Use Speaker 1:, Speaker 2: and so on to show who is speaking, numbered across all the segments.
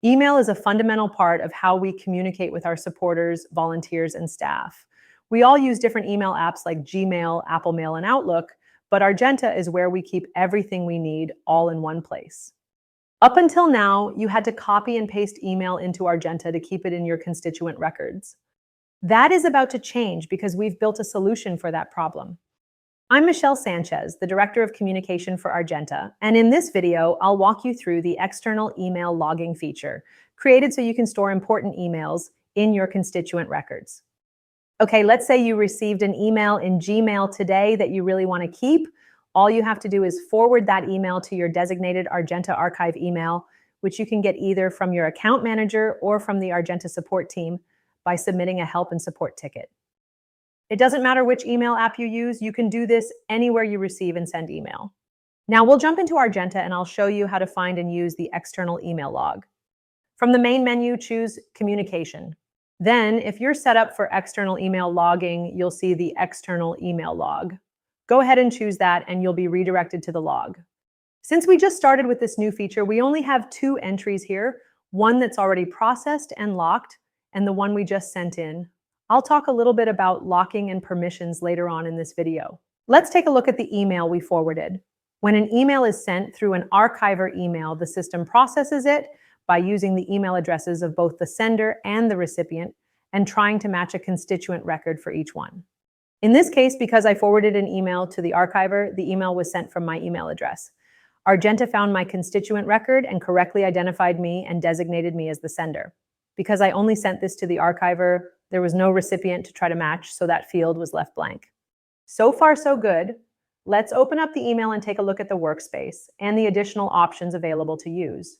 Speaker 1: Email is a fundamental part of how we communicate with our supporters, volunteers, and staff. We all use different email apps like Gmail, Apple Mail, and Outlook, but Argenta is where we keep everything we need all in one place. Up until now, you had to copy and paste email into Argenta to keep it in your constituent records. That is about to change because we've built a solution for that problem. I'm Michelle Sanchez, the Director of Communication for Argenta, and in this video, I'll walk you through the external email logging feature, created so you can store important emails in your constituent records. Okay, let's say you received an email in Gmail today that you really want to keep. All you have to do is forward that email to your designated Argenta archive email, which you can get either from your account manager or from the Argenta support team by submitting a help and support ticket. It doesn't matter which email app you use, you can do this anywhere you receive and send email. Now we'll jump into Argenta and I'll show you how to find and use the external email log. From the main menu, choose Communication. Then, if you're set up for external email logging, you'll see the external email log. Go ahead and choose that and you'll be redirected to the log. Since we just started with this new feature, we only have two entries here, one that's already processed and locked, and the one we just sent in. I'll talk a little bit about locking and permissions later on in this video. Let's take a look at the email we forwarded. When an email is sent through an archiver email, the system processes it by using the email addresses of both the sender and the recipient and trying to match a constituent record for each one. In this case, because I forwarded an email to the archiver, the email was sent from my email address. Argenta found my constituent record and correctly identified me and designated me as the sender. Because I only sent this to the archiver, there was no recipient to try to match, so that field was left blank. So far, so good. Let's open up the email and take a look at the workspace and the additional options available to use.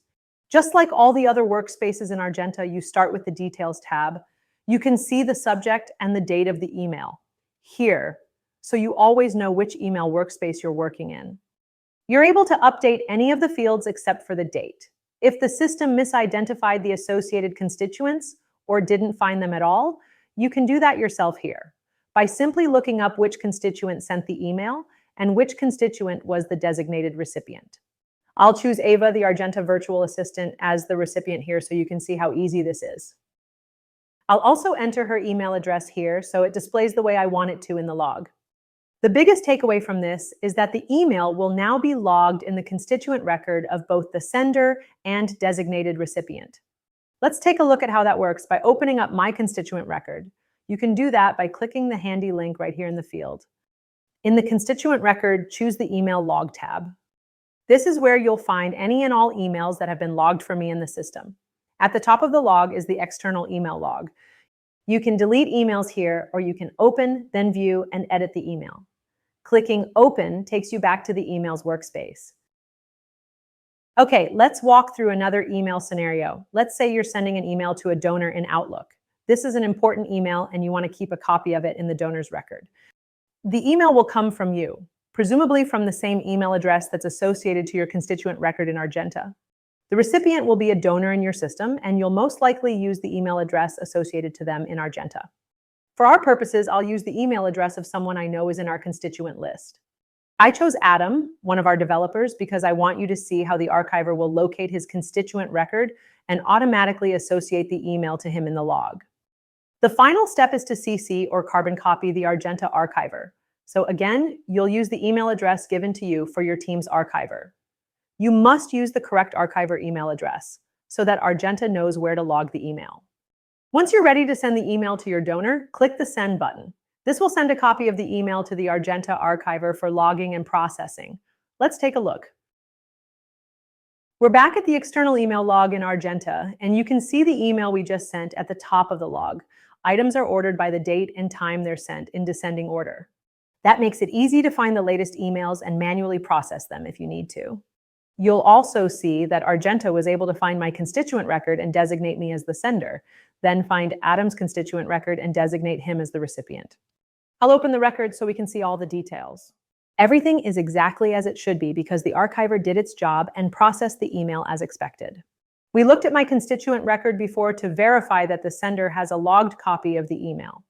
Speaker 1: Just like all the other workspaces in Argenta, you start with the Details tab. You can see the subject and the date of the email here, so you always know which email workspace you're working in. You're able to update any of the fields except for the date. If the system misidentified the associated constituents or didn't find them at all, you can do that yourself here by simply looking up which constituent sent the email and which constituent was the designated recipient. I'll choose Ava, the Argenta virtual assistant, as the recipient here so you can see how easy this is. I'll also enter her email address here so it displays the way I want it to in the log. The biggest takeaway from this is that the email will now be logged in the constituent record of both the sender and designated recipient. Let's take a look at how that works by opening up my constituent record. You can do that by clicking the handy link right here in the field. In the constituent record, choose the Email Log tab. This is where you'll find any and all emails that have been logged for me in the system. At the top of the log is the external email log. You can delete emails here, or you can open, then view, and edit the email. Clicking Open takes you back to the emails workspace. Okay, let's walk through another email scenario. Let's say you're sending an email to a donor in Outlook. This is an important email and you want to keep a copy of it in the donor's record. The email will come from you, presumably from the same email address that's associated to your constituent record in Argenta. The recipient will be a donor in your system and you'll most likely use the email address associated to them in Argenta. For our purposes, I'll use the email address of someone I know is in our constituent list. I chose Adam, one of our developers, because I want you to see how the archiver will locate his constituent record and automatically associate the email to him in the log. The final step is to CC or carbon copy the Argenta archiver. So again, you'll use the email address given to you for your team's archiver. You must use the correct archiver email address so that Argenta knows where to log the email. Once you're ready to send the email to your donor, click the Send button. This will send a copy of the email to the Argenta archiver for logging and processing. Let's take a look. We're back at the external email log in Argenta, and you can see the email we just sent at the top of the log. Items are ordered by the date and time they're sent in descending order. That makes it easy to find the latest emails and manually process them if you need to. You'll also see that Argenta was able to find my constituent record and designate me as the sender, then find Adam's constituent record and designate him as the recipient. I'll open the record so we can see all the details. Everything is exactly as it should be because the archiver did its job and processed the email as expected. We looked at my constituent record before to verify that the sender has a logged copy of the email.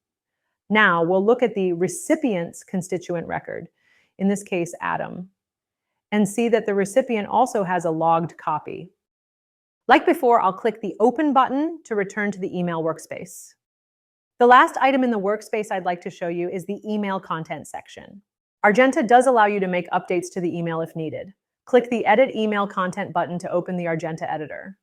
Speaker 1: Now we'll look at the recipient's constituent record, in this case Adam, and see that the recipient also has a logged copy. Like before, I'll click the Open button to return to the email workspace. The last item in the workspace I'd like to show you is the email content section. Argenta does allow you to make updates to the email if needed. Click the Edit Email Content button to open the Argenta editor.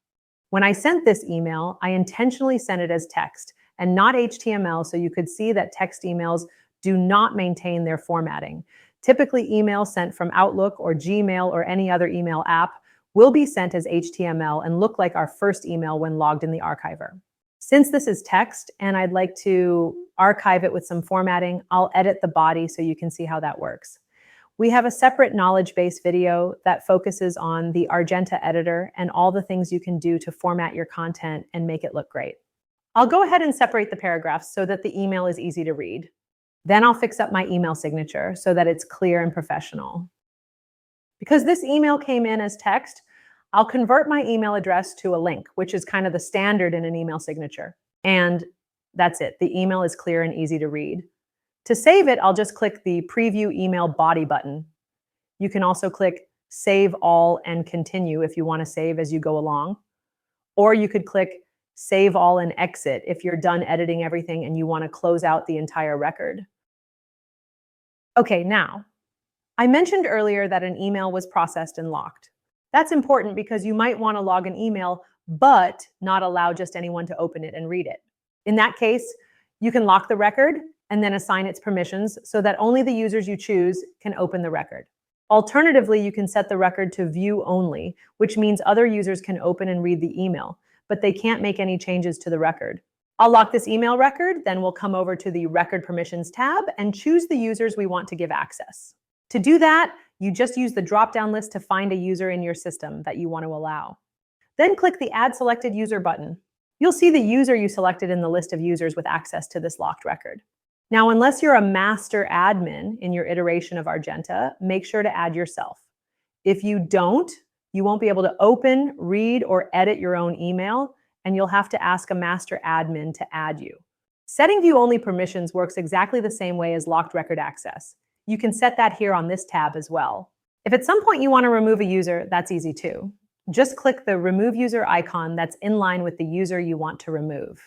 Speaker 1: When I sent this email, I intentionally sent it as text and not HTML so you could see that text emails do not maintain their formatting. Typically, emails sent from Outlook or Gmail or any other email app will be sent as HTML and look like our first email when logged in the archiver. Since this is text and I'd like to archive it with some formatting, I'll edit the body so you can see how that works. We have a separate knowledge base video that focuses on the Argenta editor and all the things you can do to format your content and make it look great. I'll go ahead and separate the paragraphs so that the email is easy to read. Then I'll fix up my email signature so that it's clear and professional. Because this email came in as text, I'll convert my email address to a link, which is kind of the standard in an email signature. And that's it. The email is clear and easy to read. To save it, I'll just click the Preview Email Body button. You can also click Save All and Continue if you want to save as you go along. Or you could click Save All and Exit if you're done editing everything and you want to close out the entire record. Okay, now, I mentioned earlier that an email was processed and locked. That's important because you might want to log an email, but not allow just anyone to open it and read it. In that case, you can lock the record and then assign its permissions so that only the users you choose can open the record. Alternatively, you can set the record to view only, which means other users can open and read the email, but they can't make any changes to the record. I'll lock this email record, then we'll come over to the Record Permissions tab and choose the users we want to give access. To do that, you just use the drop-down list to find a user in your system that you want to allow. Then click the Add Selected User button. You'll see the user you selected in the list of users with access to this locked record. Now, unless you're a master admin in your iteration of Argenta, make sure to add yourself. If you don't, you won't be able to open, read, or edit your own email, and you'll have to ask a master admin to add you. Setting view-only permissions works exactly the same way as locked record access. You can set that here on this tab as well. If at some point you want to remove a user, that's easy too. Just click the Remove User icon that's in line with the user you want to remove.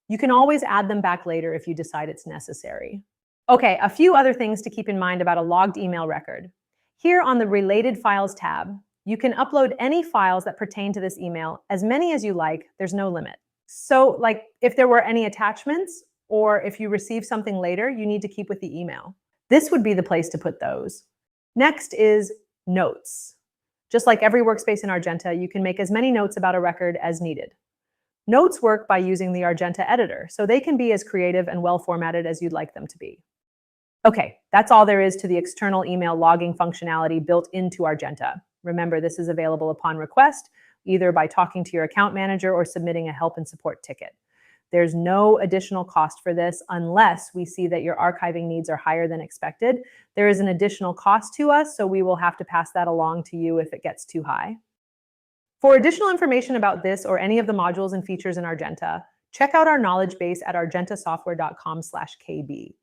Speaker 1: You can always add them back later if you decide it's necessary. Okay, a few other things to keep in mind about a logged email record. Here on the Related Files tab, you can upload any files that pertain to this email, as many as you like, there's no limit. So, like if there were any attachments, or if you receive something later you need to keep with the email, this would be the place to put those. Next is notes. Just like every workspace in Argenta, you can make as many notes about a record as needed. Notes work by using the Argenta editor, so they can be as creative and well-formatted as you'd like them to be. Okay, that's all there is to the external email logging functionality built into Argenta. Remember, this is available upon request, either by talking to your account manager or submitting a help and support ticket. There's no additional cost for this unless we see that your archiving needs are higher than expected. There is an additional cost to us, so we will have to pass that along to you if it gets too high. For additional information about this or any of the modules and features in Argenta, check out our knowledge base at argentasoftware.com/kb.